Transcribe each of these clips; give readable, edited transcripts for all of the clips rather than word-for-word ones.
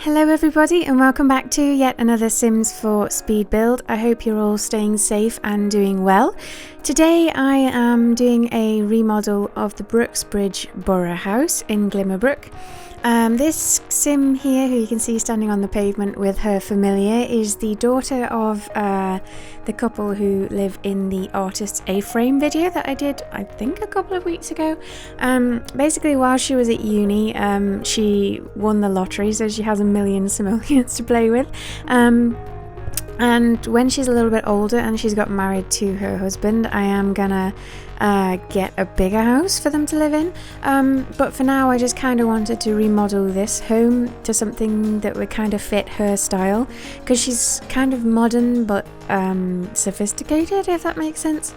Hello everybody and welcome back to yet another Sims 4 speed build. I hope you're all staying safe and doing well. Today I am doing a remodel of the Brooks Bridge Borough house in Glimmerbrook. This sim here, who you can see standing on the pavement with her familiar, is the daughter of the couple who live in the artist's A-frame video that I did, I think, a couple of weeks ago. Basically, while she was at uni, she won the lottery, so she has a million simoleons to play with. And when she's a little bit older and she's got married to her husband, I am gonna get a bigger house for them to live in. But for now, I just kind of wanted to remodel this home to something that would kind of fit her style, because she's kind of modern but sophisticated, if that makes sense.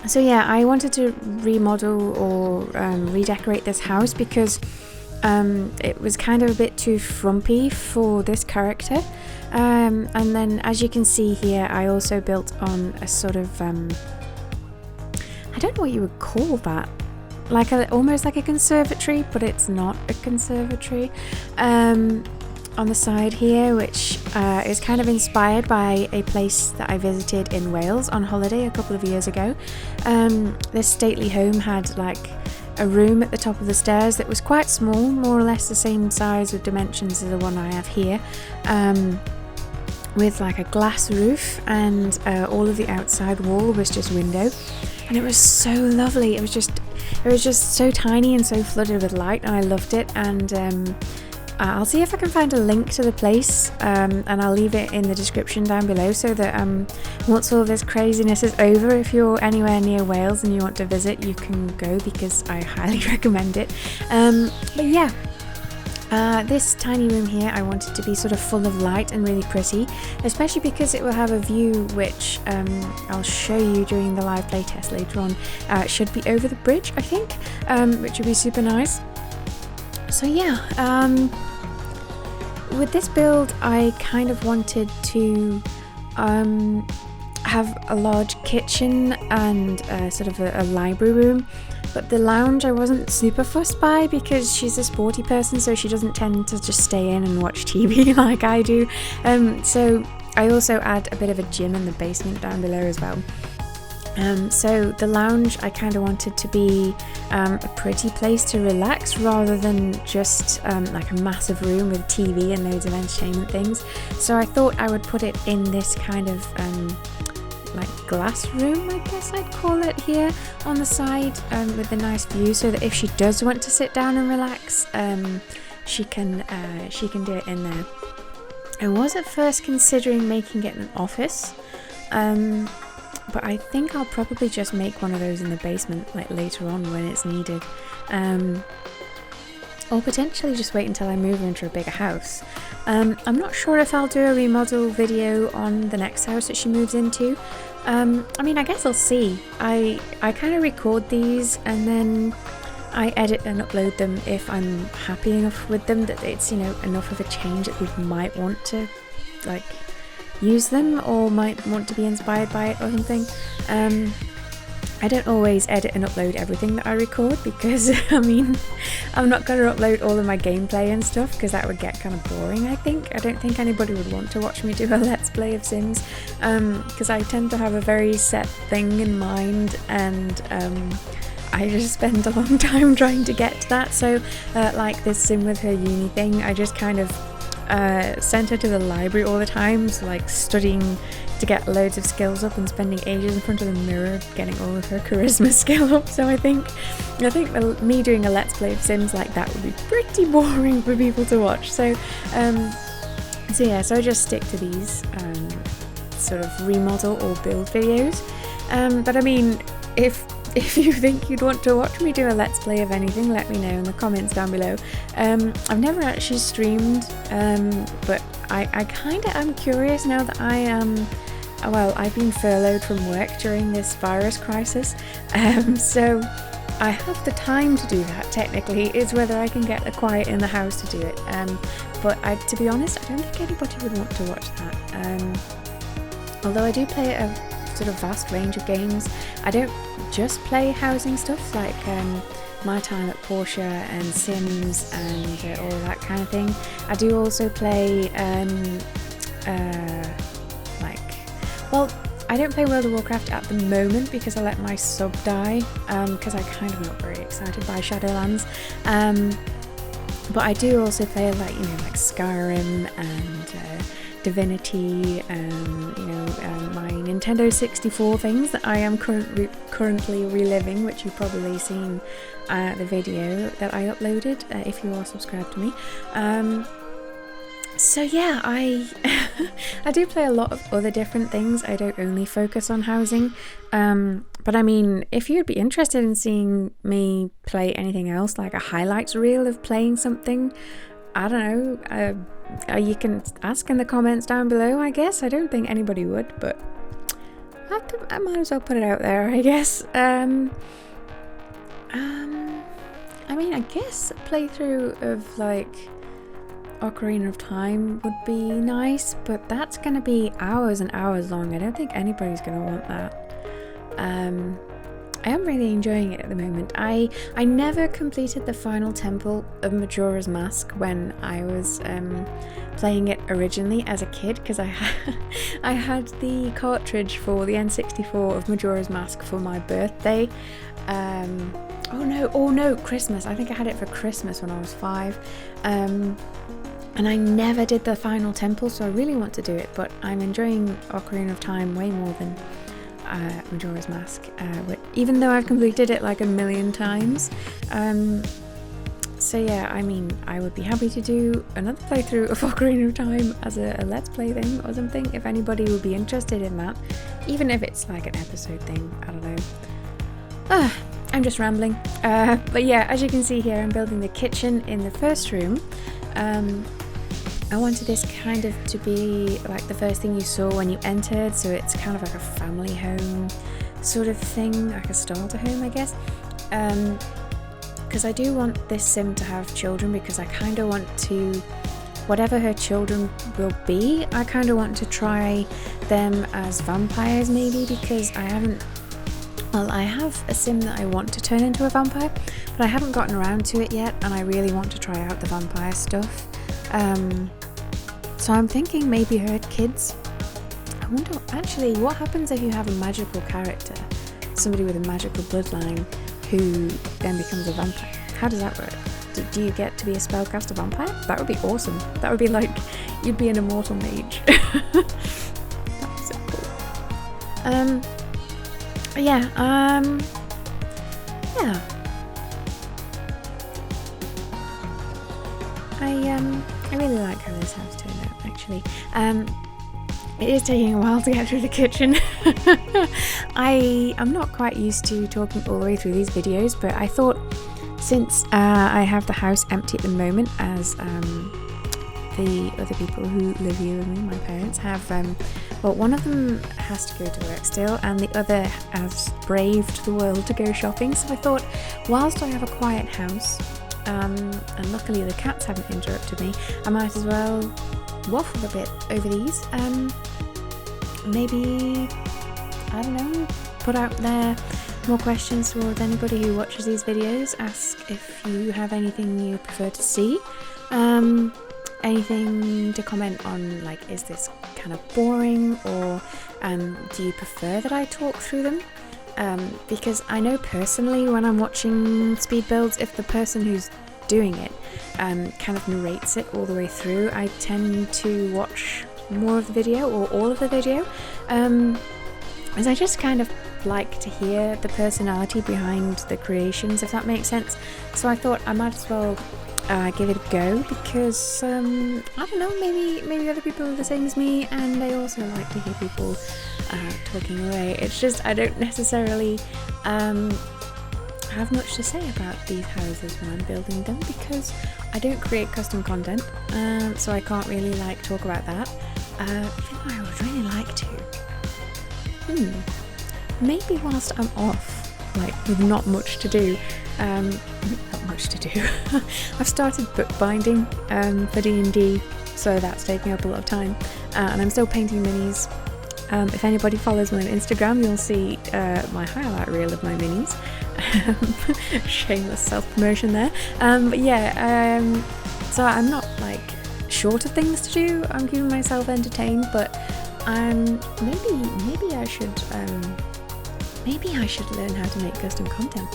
So yeah, I wanted to remodel or redecorate this house because it was kind of a bit too frumpy for this character. And then, as you can see here, I also built on a sort of I don't know what you would call that, like almost like a conservatory, but it's not a conservatory, on the side here, which is kind of inspired by a place that I visited in Wales on holiday a couple of years ago. This stately home had like a room at the top of the stairs that was quite small, more or less the same size with dimensions as the one I have here, with like a glass roof, and all of the outside wall was just window, and it was so lovely. It was just so tiny and so flooded with light, and I loved it. And I'll see if I can find a link to the place, and I'll leave it in the description down below, so that once all this craziness is over, if you're anywhere near Wales and you want to visit, you can go, because I highly recommend it. But yeah, this tiny room here I wanted to be sort of full of light and really pretty, especially because it will have a view which I'll show you during the live playtest later on. It should be over the bridge, I think, which would be super nice. So yeah, with this build I kind of wanted to have a large kitchen and sort of a library room, but the lounge I wasn't super fussed by, because she's a sporty person, so she doesn't tend to just stay in and watch TV like I do. So I also add a bit of a gym in the basement down below as well. So the lounge I kind of wanted to be a pretty place to relax, rather than just like a massive room with TV and loads of entertainment things. So I thought I would put it in this kind of like glass room, I guess I'd call it, here on the side, with a nice view, so that if she does want to sit down and relax, she can do it in there. I was at first considering making it an office, but I think I'll probably just make one of those in the basement, like later on when it's needed, or potentially just wait until I move her into a bigger house. I'm not sure if I'll do a remodel video on the next house that she moves into. I mean, I guess I'll see. I kind of record these and then I edit and upload them if I'm happy enough with them that it's, you know, enough of a change that we might want to like use them, or might want to be inspired by it or something. I don't always edit and upload everything that I record, because I mean, I'm not going to upload all of my gameplay and stuff, because that would get kind of boring, I think. I don't think anybody would want to watch me do a let's play of Sims, because I tend to have a very set thing in mind, and I just spend a long time trying to get to that. So like this sim with her uni thing, I just kind of sent her to the library all the time, so like studying to get loads of skills up and spending ages in front of the mirror getting all of her charisma skill up. So I think me doing a let's play of Sims like that would be pretty boring for people to watch. So yeah, so I just stick to these sort of remodel or build videos. But I mean, if you think you'd want to watch me do a let's play of anything, let me know in the comments down below. I've never actually streamed, but I kind of am curious now that I am, well, I've been furloughed from work during this virus crisis, so I have the time to do that. Technically, is whether I can get a quiet in the house to do it, but to be honest, I don't think anybody would want to watch that, although I do play a sort of vast range of games. I don't just play housing stuff, like my time at Porsche and Sims and all that kind of thing. I do also play I don't play World of Warcraft at the moment because I let my sub die, because I'm kind of not very excited by Shadowlands. But I do also play like Skyrim and Divinity and my Nintendo 64 things that I am currently reliving, which you've probably seen the video that I uploaded if you are subscribed to me. So yeah, I do play a lot of other different things. I don't only focus on housing, but I mean, if you'd be interested in seeing me play anything else, like a highlights reel of playing something, I don't know, you can ask in the comments down below, I guess. I don't think anybody would, but I might as well put it out there, I guess. I mean, I guess a playthrough of like Ocarina of Time would be nice, but that's going to be hours and hours long. I don't think anybody's going to want that. I am really enjoying it at the moment. I never completed the final temple of Majora's Mask when I was playing it originally as a kid, because I had the cartridge for the N64 of Majora's Mask for my birthday. Oh no, Christmas. I think I had it for Christmas when I was 5. And I never did the final temple, so I really want to do it, but I'm enjoying Ocarina of Time way more than Majora's Mask, even though I've completed it like a million times. So yeah, I mean, I would be happy to do another playthrough of Ocarina of Time as a Let's Play thing or something, if anybody would be interested in that, even if it's like an episode thing, I don't know. I'm just rambling. But yeah, as you can see here, I'm building the kitchen in the first room. I wanted this kind of to be like the first thing you saw when you entered, so it's kind of like a family home sort of thing, like a starter home, I guess. Because I do want this sim to have children, because I kind of want to, whatever her children will be, I kind of want to try them as vampires maybe, because I have a sim that I want to turn into a vampire, but I haven't gotten around to it yet, and I really want to try out the vampire stuff. So I'm thinking maybe her kids. I wonder actually what happens if you have a magical character, somebody with a magical bloodline who then becomes a vampire. How does that work? Do you get to be a spellcaster vampire? That would be awesome. That would be like you'd be an immortal mage. That's so cool. Yeah. I really like how this house turned out, actually. It is taking a while to get through the kitchen. I'm not quite used to talking all the way through these videos, but I thought since I have the house empty at the moment, as the other people who live here with me, my parents, have, well, one of them has to go to work still, and the other has braved the world to go shopping, so I thought, whilst I have a quiet house, and luckily the cats haven't interrupted me, I might as well waffle a bit over these. Maybe, I don't know, put out there more questions towards anybody who watches these videos. Ask if you have anything you prefer to see, anything to comment on, like, is this kind of boring, or do you prefer that I talk through them? Because I know personally when I'm watching speed builds, if the person who's doing it kind of narrates it all the way through, I tend to watch more of the video or all of the video, as I just kind of like to hear the personality behind the creations, if that makes sense. So I thought I might as well give it a go, because I don't know, maybe other people are the same as me and they also like to hear people talking away. It's just I don't necessarily have much to say about these houses when I'm building them, because I don't create custom content, so I can't really like talk about that, even though I would really like to. Maybe whilst I'm off, like with not much to do, I've started bookbinding for D&D, so that's taking up a lot of time, and I'm still painting minis. If anybody follows me on Instagram, you'll see my highlight reel of my minis. Shameless self-promotion there. But yeah, so I'm not like short of things to do. I'm keeping myself entertained, but maybe I should learn how to make custom content.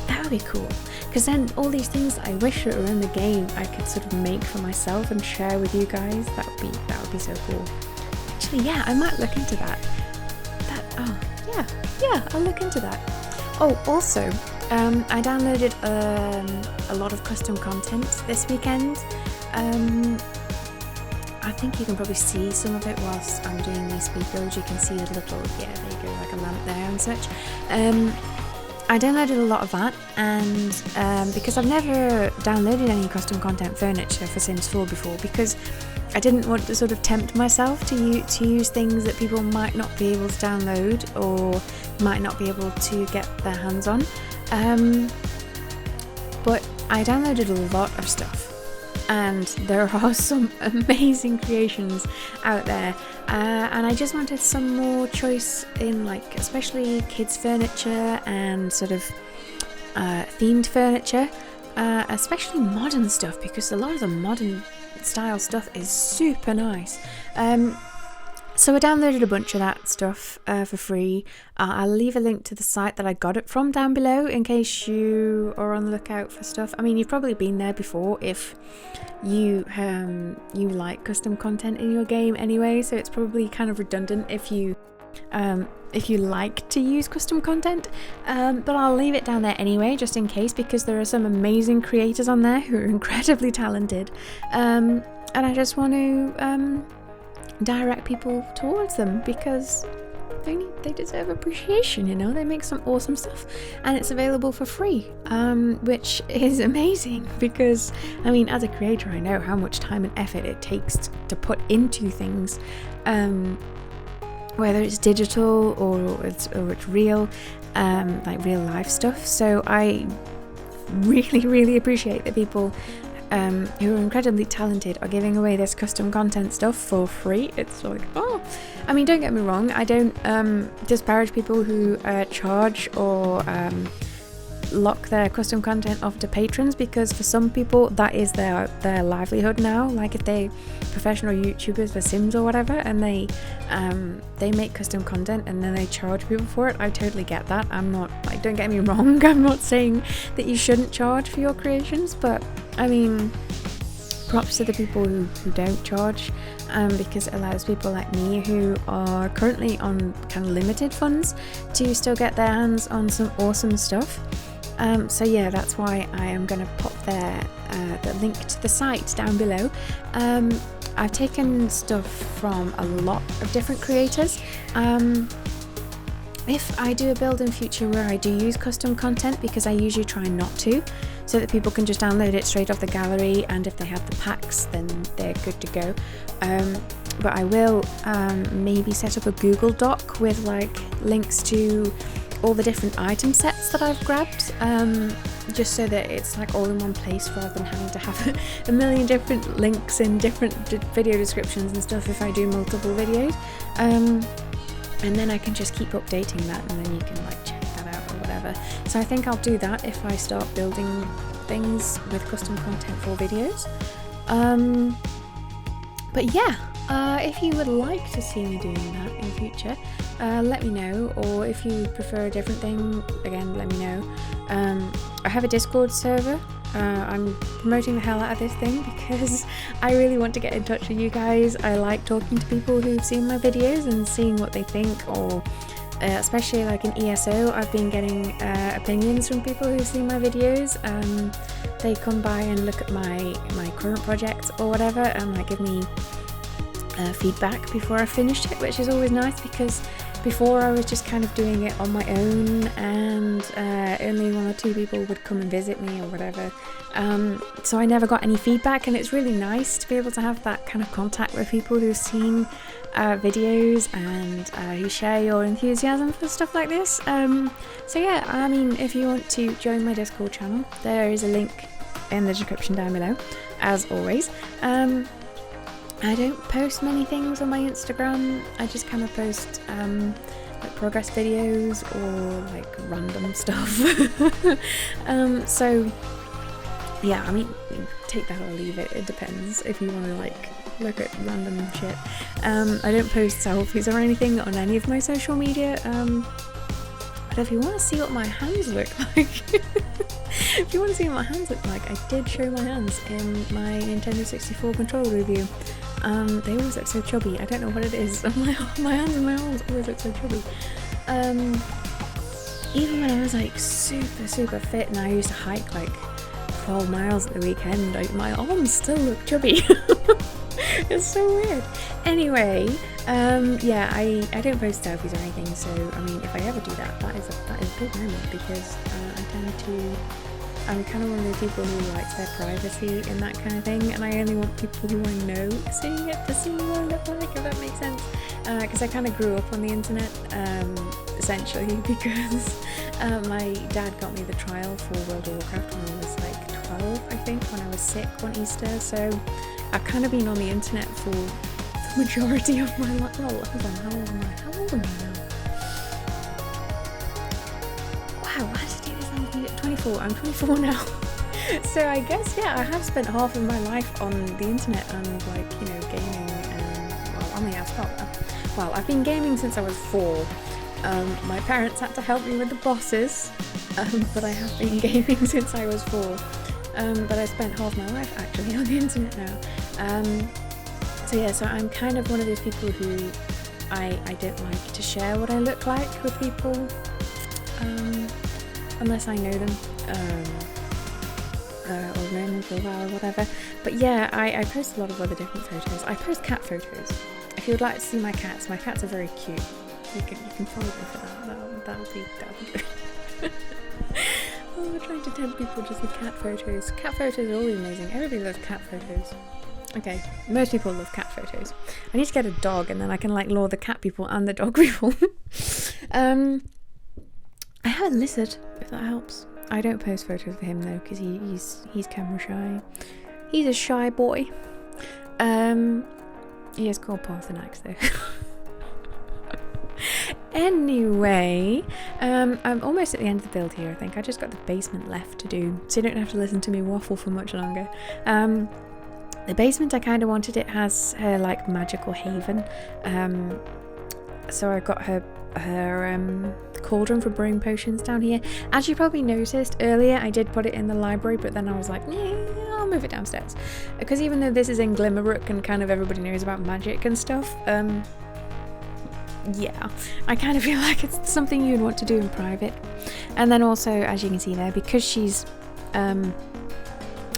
That would be cool, because then all these things that I wish that were in the game I could sort of make for myself and share with you guys. That would be so cool. Actually, yeah, I might look into that. I'll look into that. Oh, also, I downloaded a lot of custom content this weekend. I think you can probably see some of it whilst I'm doing these speed builds. You can see a little, there you go, like a lamp there and such. I downloaded a lot of that, and because I've never downloaded any custom content furniture for Sims 4 before, because I didn't want to sort of tempt myself to use things that people might not be able to download or might not be able to get their hands on. But I downloaded a lot of stuff, and there are some amazing creations out there, and I just wanted some more choice in, like, especially kids furniture and sort of themed furniture, especially modern stuff, because a lot of the modern style stuff is super nice. So I downloaded a bunch of that stuff for free. I'll leave a link to the site that I got it from down below in case you are on the lookout for stuff. I mean, you've probably been there before if you like custom content in your game anyway, so it's probably kind of redundant if you like to use custom content, but I'll leave it down there anyway just in case, because there are some amazing creators on there who are incredibly talented, and I just want to direct people towards them because they deserve appreciation, you know. They make some awesome stuff, and it's available for free, which is amazing, because I mean, as a creator, I know how much time and effort it takes to put into things, whether it's digital or it's real, like real life stuff. So I really appreciate that people who are incredibly talented are giving away this custom content stuff for free. It's like, oh, I mean, don't get me wrong, I don't disparage people who charge or lock their custom content off to patrons, because for some people that is their livelihood now. Like if they professional YouTubers for Sims or whatever, and they make custom content and then they charge people for it, I totally get that. I'm not, like, don't get me wrong, I'm not saying that you shouldn't charge for your creations, but I mean, props to the people who don't charge, because it allows people like me who are currently on kind of limited funds to still get their hands on some awesome stuff. So yeah, that's why I am going to pop the link to the site down below. I've taken stuff from a lot of different creators. If I do a build in future where I do use custom content, because I usually try not to, so that people can just download it straight off the gallery, and if they have the packs then they're good to go. But I will maybe set up a Google Doc with like links to all the different item sets that I've grabbed, just so that it's like all in one place rather than having to have a million different links in different video descriptions and stuff if I do multiple videos. And then I can just keep updating that, and then you can like check that out or whatever. So I think I'll do that if I start building things with custom content for videos. But yeah, if you would like to see me doing that in future, let me know, or if you prefer a different thing, again, let me know. I have a Discord server. I'm promoting the hell out of this thing because I really want to get in touch with you guys. I like talking to people who've seen my videos and seeing what they think, or especially like in ESO, I've been getting opinions from people who've seen my videos. They come by and look at my current project or whatever, and like give me feedback before I finished it, which is always nice, because before I was just kind of doing it on my own, and only one or two people would come and visit me or whatever, so I never got any feedback, and it's really nice to be able to have that kind of contact with people who've seen videos and who share your enthusiasm for stuff like this. So yeah, I mean, if you want to join my Discord channel, there is a link in the description down below, as always. I don't post many things on my Instagram. I just kind of post like progress videos or like random stuff. So yeah, I mean, take that or leave it, it depends if you want to like look at random shit. I don't post selfies or anything on any of my social media, but if you want to see what my hands look like, if you want to see what my hands look like, I did show my hands in my Nintendo 64 controller review. They always look so chubby. I don't know what it is. My hands and my arms always look so chubby. Even when I was like super fit and I used to hike like 12 miles at the weekend, my arms still look chubby. It's so weird. Anyway, yeah, I don't post selfies or anything, so I mean, if I ever do that, that is a big moment, because I'm kind of one of those people who likes their privacy in that kind of thing, and I only want people who I know seeing it to see what I look like, if that makes sense. Because I kind of grew up on the internet, essentially, because my dad got me the trial for World of Warcraft when I was like 12, I think, when I was sick one Easter, so I've kind of been on the internet for the majority of my life. Well, hold on, how old am I? How old am I now? Wow, why did I do this? I'm 24. I'm 24 now. So I guess, yeah, I have spent half of my life on the internet and, like, you know, gaming. And, well, I mean, I've been gaming since I was 4. My parents had to help me with the bosses, but I have been gaming since I was 4. But I spent half my life actually on the internet now. So yeah, so I'm kind of one of those people who I don't like to share what I look like with people, unless I know them, or know them for a while or whatever. But yeah, I post a lot of other different photos. I post cat photos. If you would like to see my cats are very cute. You can follow me for that. That'll be good. Oh, we're trying to tempt people to see cat photos. Cat photos are always amazing. Everybody loves cat photos. Okay, most people love cat photos. I need to get a dog, and then I can like lure the cat people and the dog people. I have a lizard, if that helps. I don't post photos of him though, because he's camera shy. He's a shy boy. He is called Parthenax though. Anyway, I'm almost at the end of the build here, I think. I just got the basement left to do, so you don't have to listen to me waffle for much longer. The basement, I kind of wanted, it has her like magical haven, so I got her cauldron for brewing potions down here. As you probably noticed earlier, I did put it in the library, but then I was like, yeah, I'll move it downstairs, because even though this is in Glimmerbrook and kind of everybody knows about magic and stuff, yeah, I kind of feel like it's something you'd want to do in private. And then also, as you can see there, because she's a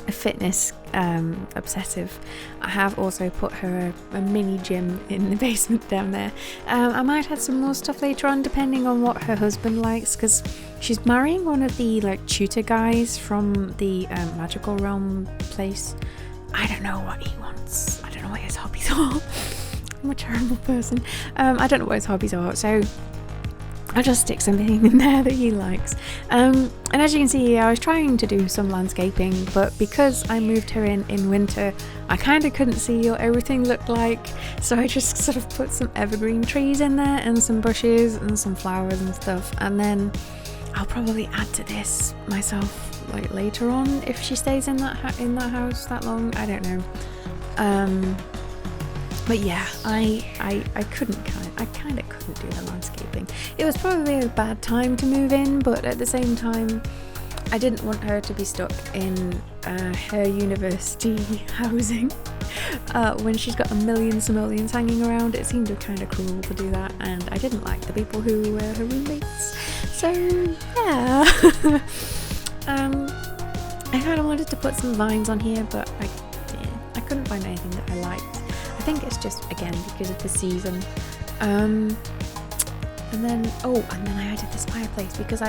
fitness obsessive, I have also put her a mini gym in the basement down there. I might add some more stuff later on, depending on what her husband likes, because she's marrying one of the like tutor guys from the magical realm place. I don't know what he wants. I don't know what his hobbies are. I'm a terrible person. I don't know what his hobbies are, so I'll just stick something in there that he likes. And as you can see, I was trying to do some landscaping, but because I moved her in winter, I kind of couldn't see what everything looked like, so I just sort of put some evergreen trees in there and some bushes and some flowers and stuff, and then I'll probably add to this myself like later on if she stays in that house that long. I don't know. But yeah, I kind of couldn't do the landscaping. It was probably a bad time to move in, but at the same time, I didn't want her to be stuck in her university housing when she's got a million simoleons hanging around. It seemed kind of cruel to do that, and I didn't like the people who were her roommates. So yeah, I kind of wanted to put some vines on here, but I couldn't find anything that I liked. I think it's just, again, because of the season. And then I added this fireplace, because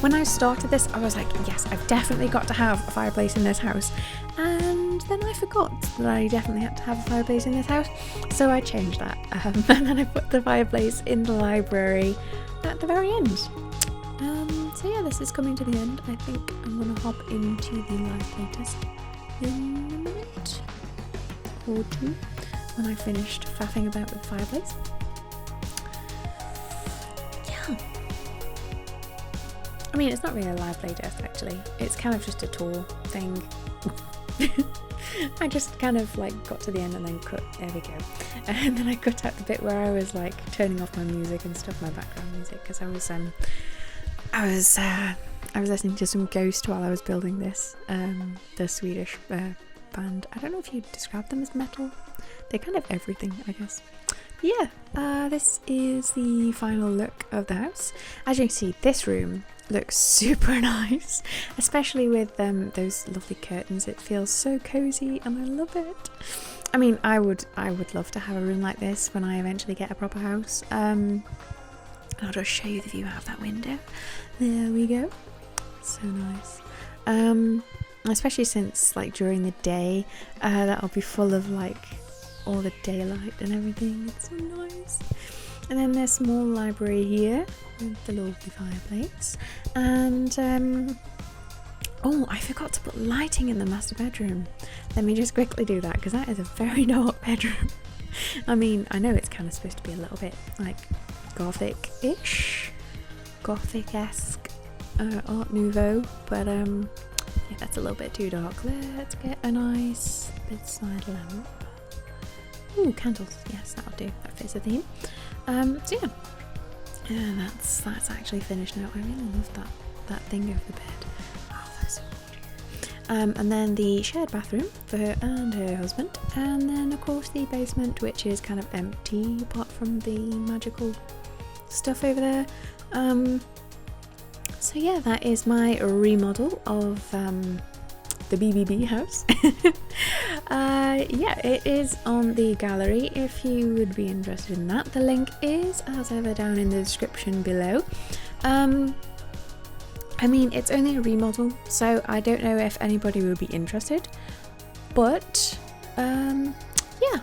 when I started this, I was like, yes, I've definitely got to have a fireplace in this house. And then I forgot that I definitely had to have a fireplace in this house, so I changed that. And then I put the fireplace in the library at the very end. So yeah, this is coming to the end. I think I'm going to hop into the live playtest in a minute or two, when I finished faffing about with the fireplace. I mean, it's not really a live play desk actually, it's kind of just a tour thing. I just kind of like got to the end and then cut, there we go. And then I cut out the bit where I was like turning off my music and stuff, my background music, because I was listening to some Ghost while I was building this, the Swedish band. I don't know if you'd describe them as metal. They're kind of everything, I guess. Yeah, this is the final look of the house. As you can see, this room looks super nice, especially with those lovely curtains. It feels so cozy and I love it. I mean, I would love to have a room like this when I eventually get a proper house. I'll just show you the view out of that window. There we go. So nice. Especially since like during the day, that'll be full of like all the daylight and everything. It's so nice. And then there's a small library here with the lovely fireplace. And oh, I forgot to put lighting in the master bedroom. Let me just quickly do that because that is a very dark bedroom. I mean, I know it's kind of supposed to be a little bit like gothic-ish, gothic-esque, Art Nouveau, but yeah, that's a little bit too dark. Let's get a nice bedside lamp. Ooh, candles. Yes, that'll do. That fits the theme. So yeah, that's actually finished now. I really love that thing over the bed. Oh, that's so gorgeous. And then the shared bathroom for her and her husband, and then of course the basement, which is kind of empty apart from the magical stuff over there. So yeah, that is my remodel of the BBB house. Yeah, it is on the gallery if you would be interested in that. The link is as ever down in the description below. I mean, it's only a remodel, so I don't know if anybody will be interested, but yeah,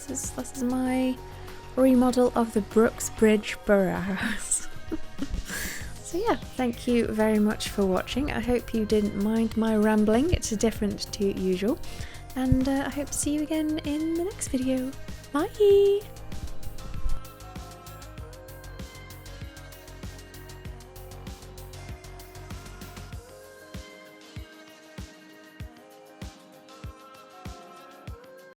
this is my remodel of the Brooks Bridge Borough house. So yeah, thank you very much for watching. I hope you didn't mind my rambling. It's different to usual. And I hope to see you again in the next video. Bye!